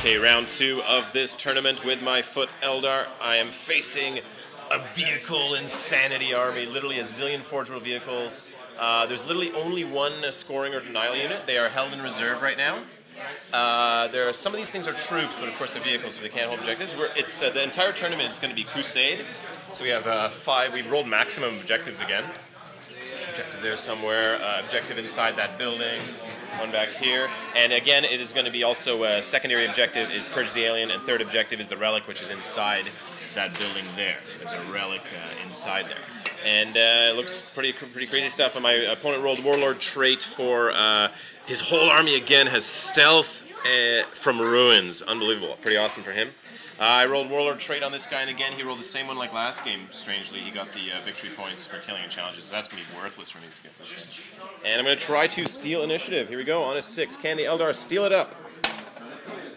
Okay, round 2 of this tournament with my foot Eldar. I am facing a vehicle insanity army, literally a zillion Forgeworld vehicles. There's literally only one scoring or denial unit. They are held in reserve right now. Some of these things are troops, but of course they're vehicles, so they can't hold objectives. The entire tournament is going to be Crusade. So we have 5. We rolled maximum objectives again. Objective there somewhere. Objective inside that building. One back here. And again, it is going to be also secondary objective is Purge the Alien, and third objective is the Relic, which is inside that building there. There's a Relic inside there. And it looks pretty crazy stuff. And my opponent rolled Warlord trait for his whole army again has stealth from ruins. Unbelievable. Pretty awesome for him. I rolled Warlord trait on this guy, and again, he rolled the same one like last game, strangely. He got the victory points for killing and challenges, so that's going to be worthless for me to skip this game. And I'm going to try to steal initiative. Here we go, on a 6. Can the Eldar steal it up?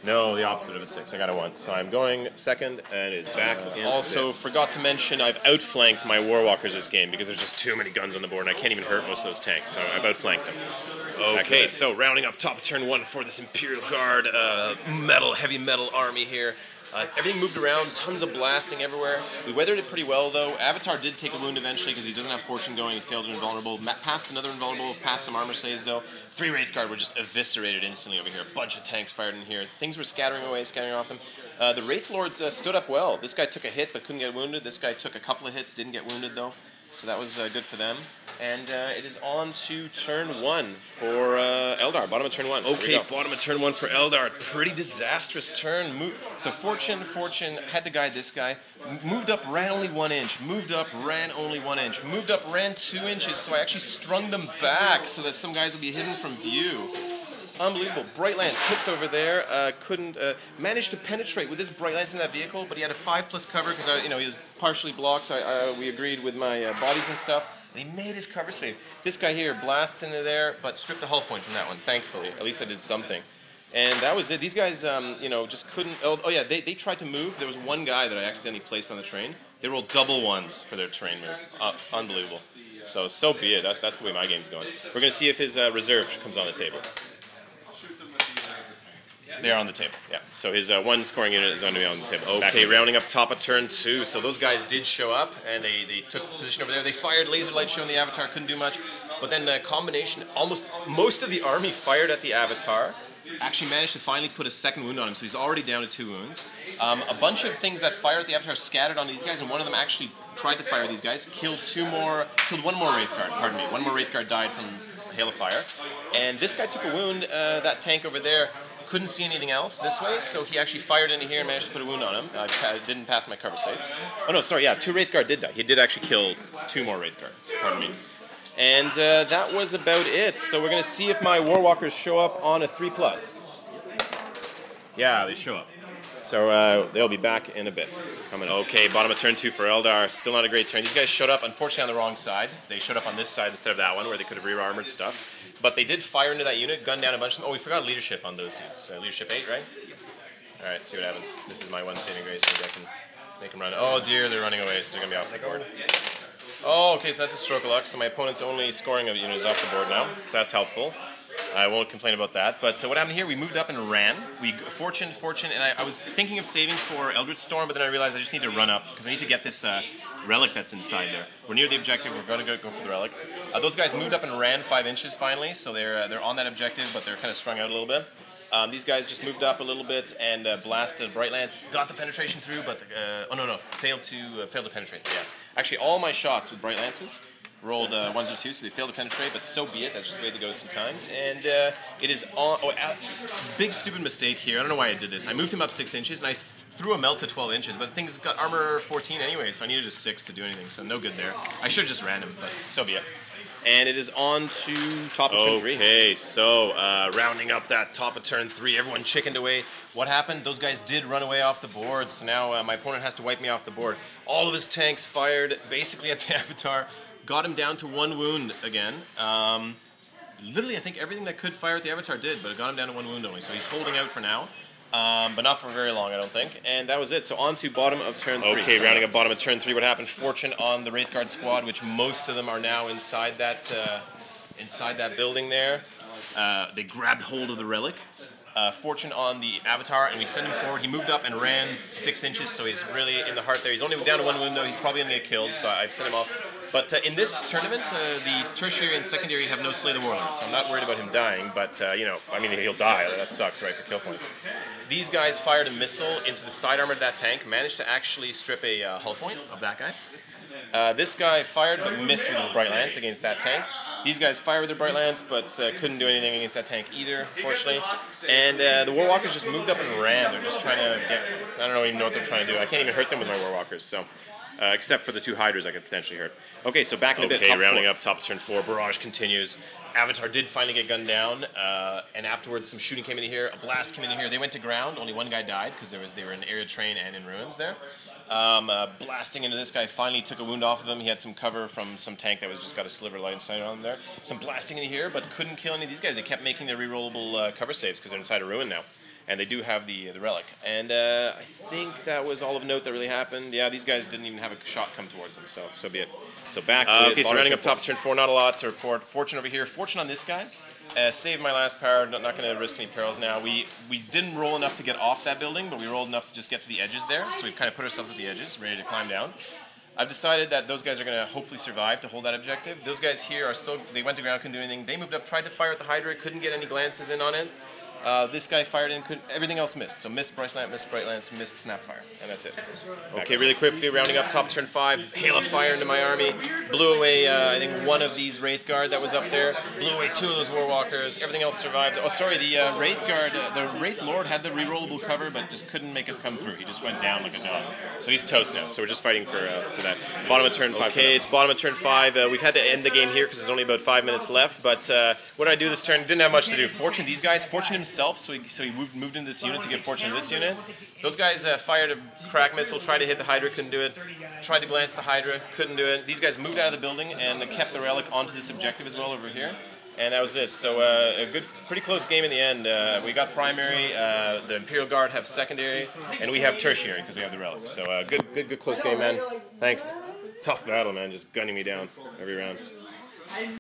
No, the opposite of a 6. I got a 1. So I'm going second, and it is back in. Also, forgot to mention, I've outflanked my Warwalkers this game, because there's just too many guns on the board, and I can't even hurt most of those tanks, so I've outflanked them. Okay, so rounding up top of turn 1 for this Imperial Guard, heavy metal army here. Everything moved around, tons of blasting everywhere. We weathered it pretty well, though. Avatar did take a wound eventually because he doesn't have Fortune going. He failed an invulnerable. Passed another invulnerable, passed some armor saves, though. 3 Wraithguard were just eviscerated instantly over here. A bunch of tanks fired in here. Things were scattering off him. The Wraithlords stood up well. This guy took a hit but couldn't get wounded. This guy took a couple of hits, didn't get wounded, though. So that was good for them. And it is on to turn 1 for Eldar. Bottom of turn 1. Okay, bottom of turn 1 for Eldar. Pretty disastrous turn. So Fortune had to guide this guy. Moved up, ran only 1 inch. Moved up, ran only 1 inch. Moved up, ran 2 inches. So I actually strung them back so that some guys would be hidden from view. Unbelievable. Bright Lance hits over there. Couldn't manage to penetrate with this Bright Lance in that vehicle, but he had a 5+ cover because he was partially blocked. We agreed with my bodies and stuff. And he made his cover save. This guy here blasts into there, but stripped a hull point from that one. Thankfully, at least I did something. And that was it. These guys, just couldn't. Oh yeah, they tried to move. There was one guy that I accidentally placed on the train. They rolled double 1s for their train move. Unbelievable. So be it. That's the way my game's going. We're gonna see if his reserve comes on the table. They're on the table, yeah. So his 1 scoring unit is going to be on the table. Okay, rounding up top of turn 2. So those guys did show up, and they took position over there. They fired laser light show on the Avatar, couldn't do much. But then combination, most of the army fired at the Avatar. Actually managed to finally put a 2nd wound on him, so he's already down to 2 wounds. A bunch of things that fired at the Avatar scattered on these guys, and one of them actually tried to fire these guys. Killed 1 more Wraithguard, pardon me. 1 more Wraithguard died from a hail of fire. And this guy took a wound, that tank over there. Couldn't see anything else this way, so he actually fired into here and managed to put a wound on him. Didn't pass my cover save. Oh no, sorry, yeah, 2 Wraithguard did die. He did actually kill 2 more Wraithguard, pardon me. And that was about it. So we're going to see if my Warwalkers show up on a 3+. Yeah, they show up. So they'll be back in a bit. Okay, bottom of turn 2 for Eldar. Still not a great turn. These guys showed up, unfortunately, on the wrong side. They showed up on this side instead of that one, where they could have rear-armored stuff. But they did fire into that unit, gunned down a bunch of them. Oh, we forgot leadership on those dudes. Leadership 8, right? Alright, see what happens. This is my 1 saving grace. Maybe I can make them run. Oh dear, they're running away, so they're going to be off the board. Oh, okay, so that's a stroke of luck. So my opponent's only scoring of unit is off the board now. So that's helpful. I won't complain about that. But what happened here, we moved up and ran. We Fortune, and I was thinking of saving for Eldritch Storm, but then I realized I just need to run up, because I need to get this relic that's inside there. We're near the objective. We're going to go for the relic. Those guys moved up and ran 5 inches finally, so they're on that objective, but they're kind of strung out a little bit. These guys just moved up a little bit and blasted Bright Lance. Got the penetration through, but failed to penetrate. Yeah, actually, all my shots with Bright Lances rolled 1s or 2s, so they failed to penetrate, but so be it. That's just the way it goes sometimes. And it is on. Big stupid mistake here. I don't know why I did this. I moved him up 6 inches, and I threw a melt to 12 inches, but the thing's got armor 14 anyway, so I needed a 6 to do anything, so no good there. I should have just ran him, but so be it. And it is on to top of turn 3. Okay, so rounding up that top of turn 3, everyone chickened away. What happened? Those guys did run away off the board, so now my opponent has to wipe me off the board. All of his tanks fired basically at the Avatar. Got him down to 1 wound again. Literally, I think everything that could fire at the Avatar did, but it got him down to 1 wound only. So he's holding out for now, but not for very long, I don't think. And that was it. So on to bottom of turn 3. Okay, rounding up bottom of turn 3. What happened? Fortune on the Wraithguard squad, which most of them are now inside that building there. They grabbed hold of the relic. Fortune on the Avatar, and we send him forward. He moved up and ran 6 inches, so he's really in the heart there. He's only down to 1 wound, though. He's probably going to get killed, so I've sent him off. But in this tournament, the tertiary and secondary have no Slay the Warlord, so I'm not worried about him dying, but, you know, I mean, he'll die. That sucks, right, for kill points. These guys fired a missile into the side armor of that tank, managed to actually strip a hull point of that guy. This guy fired but missed with his Bright Lance against that tank. These guys fired with their Bright Lance, but couldn't do anything against that tank either, fortunately. And the Warwalkers just moved up and ran. They're just trying to get... I don't even know what they're trying to do. I can't even hurt them with my Warwalkers, so... except for the 2 Hydras I could potentially hurt. Okay, so back in a bit. Okay, rounding up, top of turn 4. Barrage continues. Avatar did finally get gunned down, and afterwards some shooting came in here. A blast came in here. They went to ground. Only 1 guy died because they were in area train and in ruins there. Blasting into this guy, finally took a wound off of him. He had some cover from some tank that was just got a sliver line sight on there. Some blasting in here, but couldn't kill any of these guys. They kept making their rerollable cover saves because they're inside a ruin now. And they do have the relic. And I think that was all of note that really happened. Yeah, these guys didn't even have a shot come towards them, so be it. So back okay, so running up top turn 4, not a lot to report. Fortune over here. Fortune on this guy. Saved my last power, not going to risk any perils now. We didn't roll enough to get off that building, but we rolled enough to just get to the edges there. So we've kind of put ourselves at the edges, ready to climb down. I've decided that those guys are going to hopefully survive to hold that objective. Those guys here are still, they went to ground, couldn't do anything. They moved up, tried to fire at the Hydra, couldn't get any glances in on it. This guy fired in, everything else missed. So missed Bright Lance, missed Bright Lance, missed Snapfire, and that's it. Okay, really quickly, rounding up top turn 5, hail of fire into my army, blew away, I think, 1 of these Wraithguard that was up there, blew away 2 of those Warwalkers, everything else survived. Oh, sorry, the Wraithguard, the Wraithlord had the rerollable cover, but just couldn't make it come through. He just went down like a dog. So he's toast now, so we're just fighting for that. Bottom of turn 5. Okay, it's bottom of turn 5. We've had to end the game here because there's only about 5 minutes left, but what did I do this turn? Didn't have much to do. Fortune, these guys, Fortune himself, so he moved into this unit to get Fortune in this unit. Those guys fired a crack missile, tried to hit the Hydra, couldn't do it. Tried to glance the Hydra, couldn't do it. These guys moved out of the building and kept the relic onto this objective as well over here. And that was it. So a good, pretty close game in the end. We got primary, the Imperial Guard have secondary, and we have tertiary because we have the relic. So good close game, man. Thanks. Tough battle, man. Just gunning me down every round.